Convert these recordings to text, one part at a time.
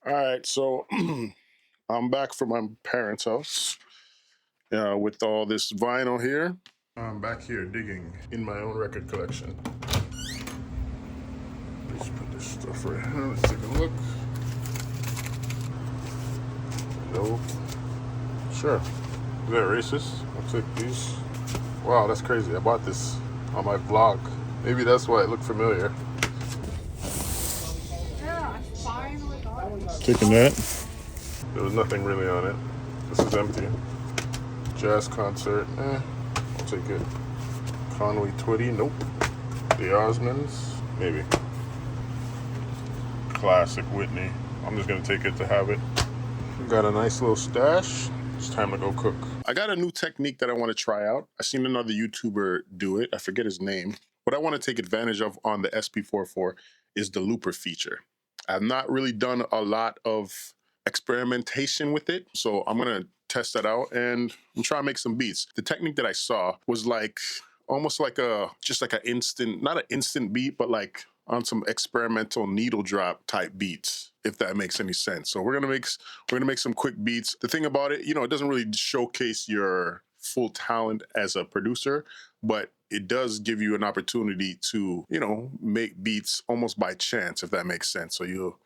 All right, so I'm back from my parents' house with all this vinyl here. I'm back here digging in my own record collection. Let's put this stuff right here. Let's take a look. No. Sure. Is that racist? I'll take these. Wow, that's crazy. I bought this on my vlog. Maybe that's why it looked familiar. Taking that. There was nothing really on it. This is empty. Jazz concert. I'll take it. Conway Twitty. Nope. The Osmonds. Maybe. Classic Whitney. I'm just gonna take it to have it. Got a nice little stash. It's time to go cook. I got a new technique that I want to try out. I seen another YouTuber do it. I forget his name. What I want to take advantage of on the SP-404 is the looper feature. I've not really done a lot of experimentation with it, so I'm gonna test that out and try to make some beats. The technique that I saw was like almost like just like an instant, not an instant beat, but like on some experimental needle drop type beats, if that makes any sense. So we're gonna make some quick beats. The thing about it, it doesn't really showcase your full talent as a producer, but it does give you an opportunity to, make beats almost by chance, if that makes sense. So you'll,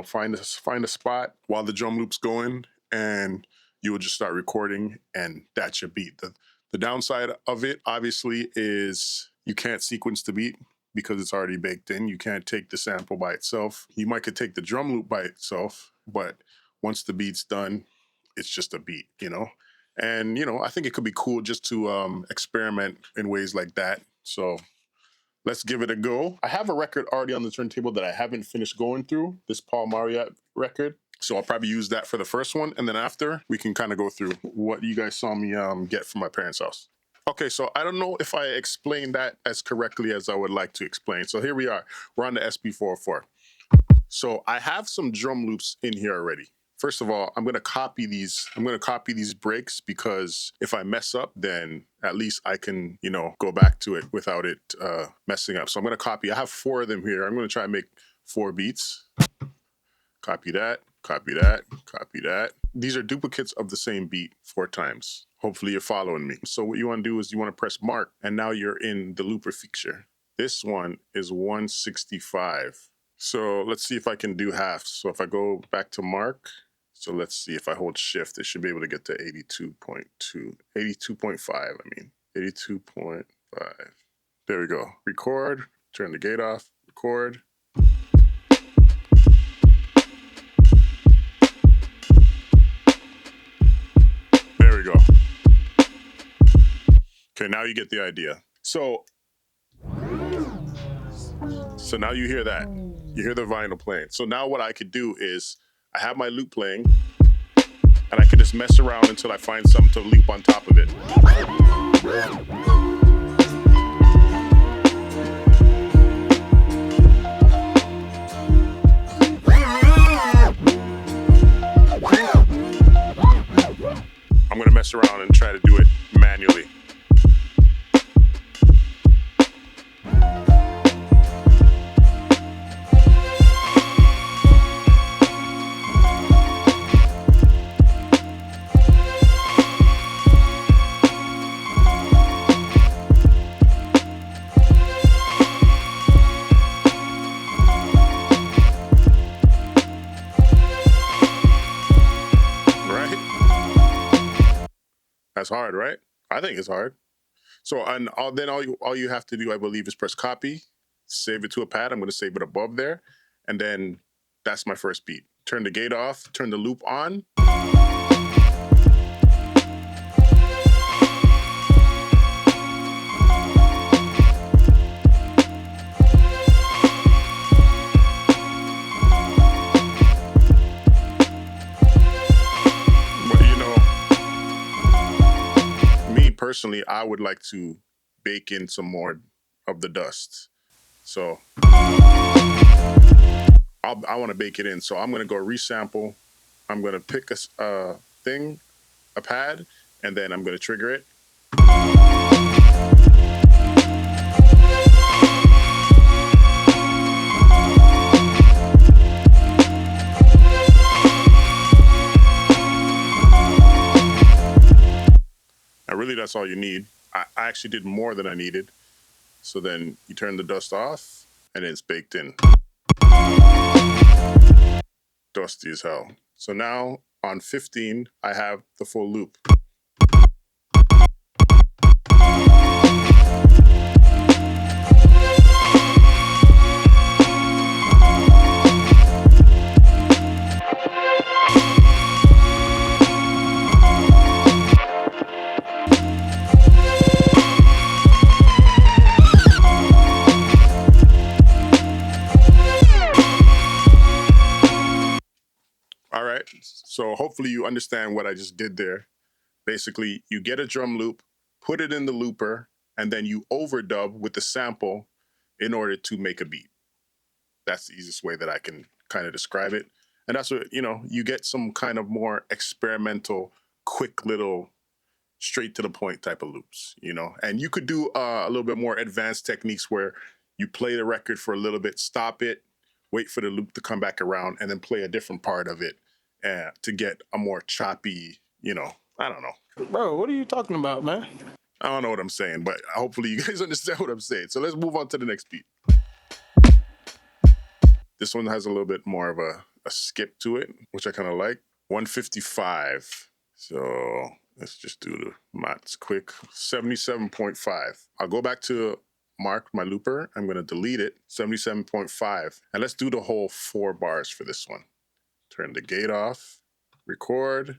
find a spot while the drum loop's going, and you will just start recording, and that's your beat. The downside of it, obviously, is you can't sequence the beat because it's already baked in. You can't take the sample by itself. You might could take the drum loop by itself, but once the beat's done, it's just a beat, And, I think it could be cool just to experiment in ways like that. So let's give it a go. I have a record already on the turntable that I haven't finished going through, this Paul Marriott record. So I'll probably use that for the first one. And then after, we can kind of go through what you guys saw me get from my parents' house. Okay, so I don't know if I explained that as correctly as I would like to explain. So here we are. We're on the SP-404. So I have some drum loops in here already. First of all, I'm gonna copy these breaks, because if I mess up, then at least I can, go back to it without it messing up. So I'm gonna copy. I have 4 of them here. I'm gonna try and make 4 beats. Copy that, copy that, copy that. These are duplicates of the same beat 4 times. Hopefully you're following me. So what you wanna do is you wanna press mark, and now you're in the looper feature. This one is 165. So let's see if I can do half. So if I go back to mark, so let's see if I hold shift, it should be able to get to 82.2, 82.5, I mean, 82.5. There we go. Record, turn the gate off, record. There we go. Okay, now you get the idea. So now you hear that. You hear the vinyl playing. So now what I could do is I have my loop playing, and I can just mess around until I find something to loop on top of it. I'm gonna mess around and try to do it manually. That's hard, right? I think it's hard. So then all you have to do, I believe, is press copy, save it to a pad. I'm going to save it above there, and then that's my first beat. Turn the gate off, turn the loop on. Personally, I would like to bake in some more of the dust. So I want to bake it in. So I'm going to go resample. I'm going to pick a pad, and then I'm going to trigger it. that's all you need. I actually did more than I needed. So then you turn the dust off and it's baked in. Dusty as hell. So now on 15, I have the full loop. All right, so hopefully you understand what I just did there. Basically, you get a drum loop, put it in the looper, and then you overdub with the sample in order to make a beat. That's the easiest way that I can kind of describe it. And that's what, you get some kind of more experimental, quick little, straight to the point type of loops, And you could do a little bit more advanced techniques where you play the record for a little bit, stop it, wait for the loop to come back around, and then play a different part of it to get a more choppy, I don't know. Bro, what are you talking about, man? I don't know what I'm saying, but hopefully you guys understand what I'm saying. So let's move on to the next beat. This one has a little bit more of a skip to it, which I kind of like. 155. So let's just do the maths quick. 77.5. I'll go back to mark my looper. I'm going to delete it. 77.5. And let's do the whole 4 bars for this one. Turn the gate off. Record.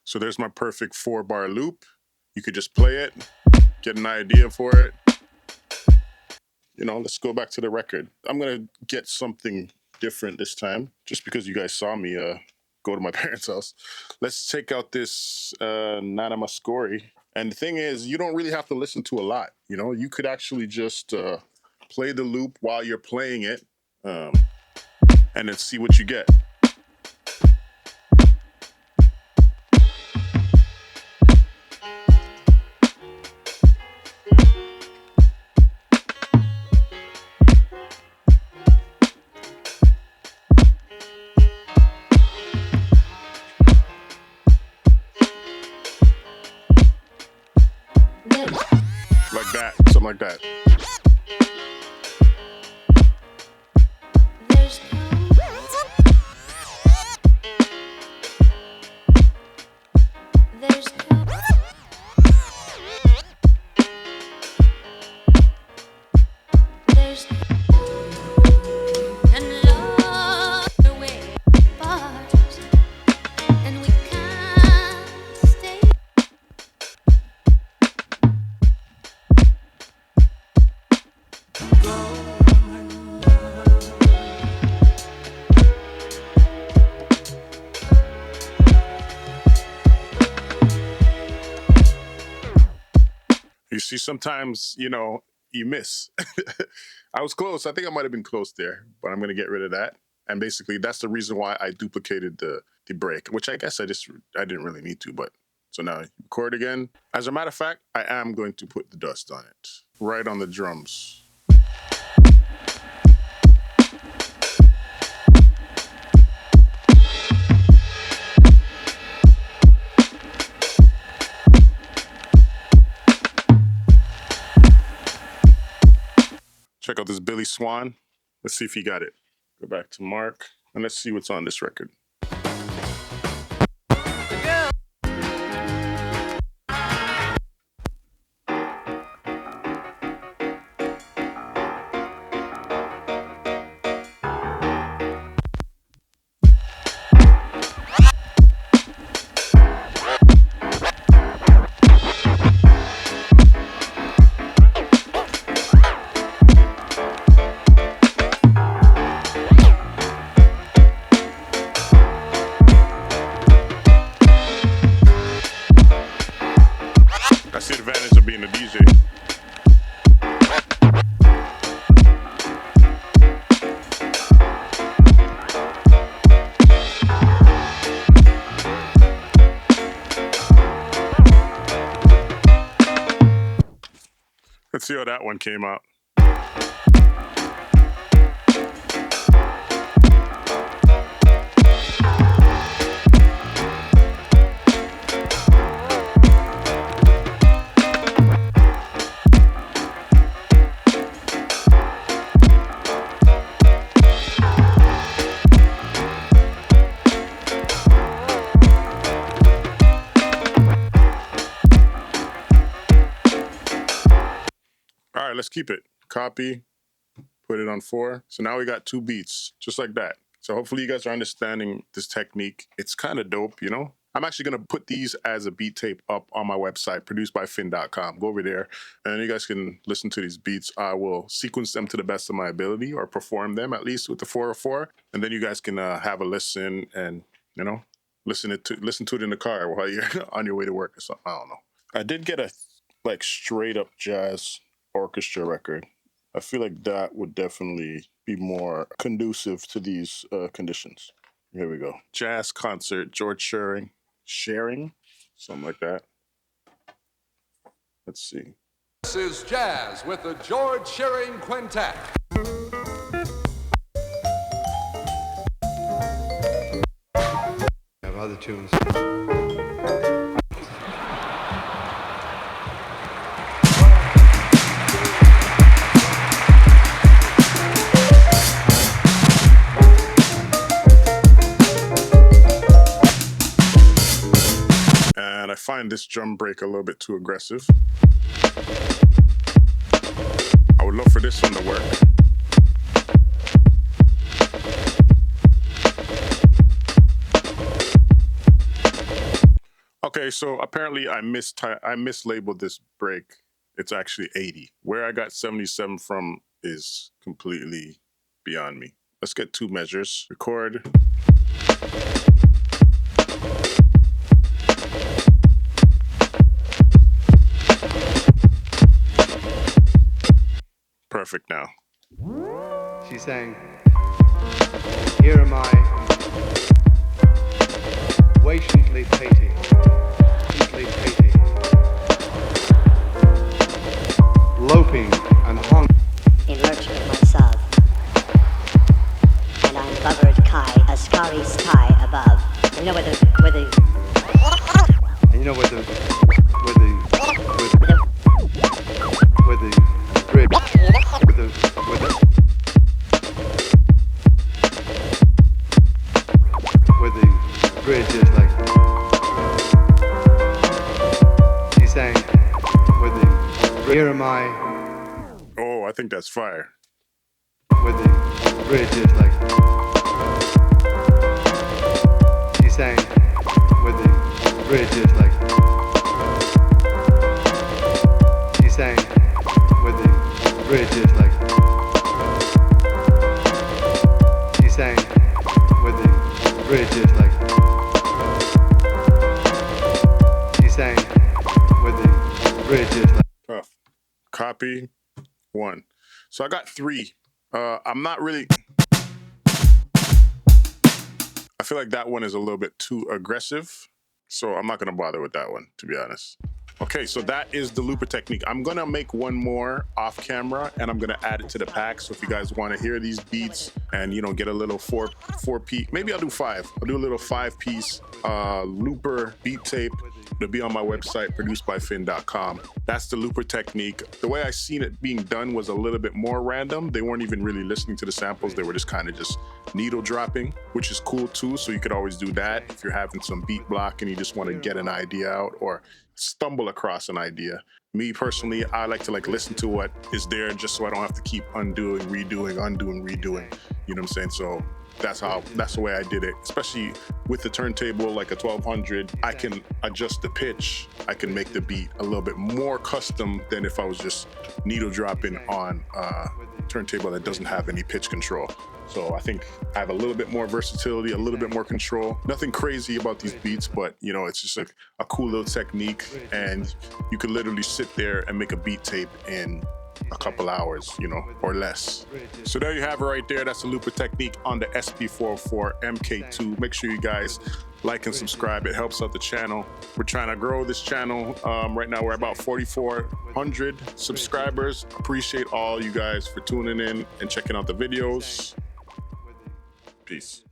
So there's my perfect 4-bar loop. You could just play it, get an idea for it. Let's go back to the record. I'm gonna get something different this time, just because you guys saw me go to my parents' house. Let's take out this Nana Mascori. And the thing is, you don't really have to listen to a lot. You could actually just play the loop while you're playing it, and then see what you get. Like that, something like that. You see, sometimes, you miss. I was close. I think I might have been close there, but I'm going to get rid of that. And basically, that's the reason why I duplicated the break, which I guess I didn't really need to. But so now record again. As a matter of fact, I am going to put the dust on it, right on the drums. Check out this Billy Swan. Let's see if he got it. Go back to Mark, and let's see what's on this record. how that one came out. All right, let's keep it. Copy, put it on 4. So now we got 2 beats, just like that. So hopefully you guys are understanding this technique. It's kind of dope, you know? I'm actually going to put these as a beat tape up on my website, producebyfin.com. Go over there, and you guys can listen to these beats. I will sequence them to the best of my ability, or perform them at least with the 404. And then you guys can have a listen and, you know, listen to it in the car while you're on your way to work or something. I don't know. I did get a like straight up jazz orchestra record. I feel like that would definitely be more conducive to these conditions. Here we go. Jazz concert, George Shearing, something like that. Let's see. This is Jazz with the George Shearing Quintet. I have other tunes. And I find this drum break a little bit too aggressive. I would love for this one to work. Okay, so apparently I mislabeled this break. It's actually 80. Where I got 77 from is completely beyond me. Let's get 2 measures. Record. Perfect now. She sang, "Here am I, patiently waiting, loping and hungry, in lurch with myself, and I'm bubbered kai, a scary sky above. You know where the and you know where the bridge, where the bridge is like. She sang, "Where the here am I." Oh, I think that's fire. Where the bridge is like. She sang, "Where the bridge is like." She sang, "Where the bridge is like." She sang, "Where the bridge is like." She sang, "Where the bridge is like." Tough. Copy 1. So I got 3. I'm not really. I feel like that one is a little bit too aggressive, so I'm not gonna bother with that one, to be honest. Okay, so that is the looper technique. I'm gonna make one more off camera, and I'm gonna add it to the pack. So if you guys want to hear these beats and, you know, get a little four piece, maybe I'll do 5. I'll do a little 5-piece looper beat tape. It'll be on my website, producebyfin.com. That's the looper technique. The way I seen it being done was a little bit more random. They weren't even really listening to the samples. They were just kind of just needle dropping, which is cool too. So you could always do that if you're having some beat block and you just want to get an idea out or stumble across an idea. Me personally, I like to listen to what is there just so I don't have to keep undoing, redoing. You know what I'm saying? So that's the way I did it, especially with the turntable like a 1200. I can adjust the pitch. I can make the beat a little bit more custom than if I was just needle dropping on a turntable that doesn't have any pitch control. So I think I have a little bit more versatility, a little bit more control. Nothing crazy about these beats, but you know, it's just like a cool little technique, and you could literally sit there and make a beat tape in a couple hours, you know, or less. So there you have it right there. That's the looper technique on the SP-404 MK2. Make sure you guys like and subscribe. It helps out the channel. We're trying to grow this channel. Right now we're about 4,400 subscribers. Appreciate all you guys for tuning in and checking out the videos. Peace.